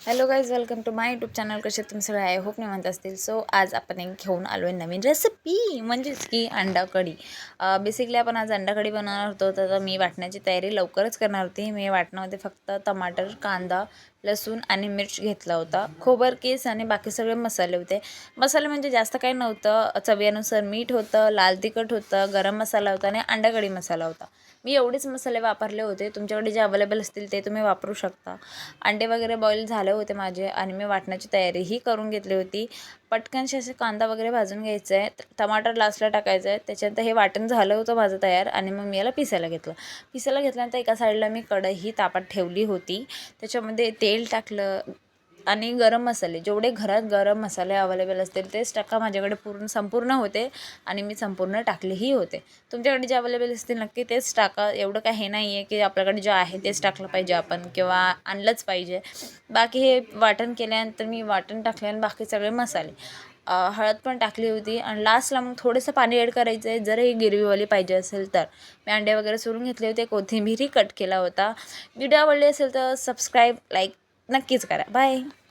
Hello guys, welcome to my YouTube channel. कसे तुम्ही सगळे आय होप नाही म्हणत असतील. सो आज आपण एक घेऊन आलो आहे नवीन रेसिपी, म्हणजेच की अंडा कढी. बेसिकली आपण आज अंडा कढी बनवणार होतो, तर मी वाटण्याची तयारी लवकरच करणार होती. मी वाटणामध्ये फक्त टमाटर, कांदा, लसूण आणि मिर्च घेतला होता, खोबरकीस आणि बाकी सगळे मसाले होते. मसाले म्हणजे जास्त काही नव्हतं, चवीनुसार मीठ होतं, लाल तिखट होतं, गरम मसाला होता आणि अंडा कढी मसाला होता. मी एवढेच मसाले वापरले होते. तुमच्याकडे जे अवेलेबल असतील ते तुम्ही वापरू शकता. अंडे वगैरे बॉईल झाले होते माझे आणि मी वाटण्याची तयारीही करून घेतली होती. पटकनशी असे कांदा वगैरे भाजून घ्यायचं आहे, टमाटर लास्टला टाकायचं आहे. त्याच्यानंतर हे वाटण झालं होतं माझं तयार आणि मग मी याला पिसायला घेतल्यानंतर एका साईडला मी कढई तापात ठेवली होती. त्याच्यामध्ये तेल टाकलं आणि गरम मसाले, जेवढे घरात गरम मसाले अवेलेबल असतील तेच टाका. माझ्याकडे संपूर्ण होते आणि मी संपूर्ण टाकलेही होते. तुमच्याकडे जे अवेलेबल असतील नक्की तेच टाका. एवढं काही हे नाही आहे की आपल्याकडे जे आहे तेच टाकलं पाहिजे आपण किंवा आणलंच पाहिजे. बाकी हे वाटण केल्यानंतर मी वाटण टाकले आणि बाकी सगळे मसाले, हळद पण टाकली होती आणि लास्टला मग थोडंसं पाणी ॲड करायचं आहे जर ही गिरवीवाली पाहिजे असेल तर. मी अंडे वगैरे सोलून घेतले होते, कोथिंबीरही कट केला होता. व्हिडिओ आवडली असेल तर सबस्क्राईब, लाईक नक्कीच करा. बाय.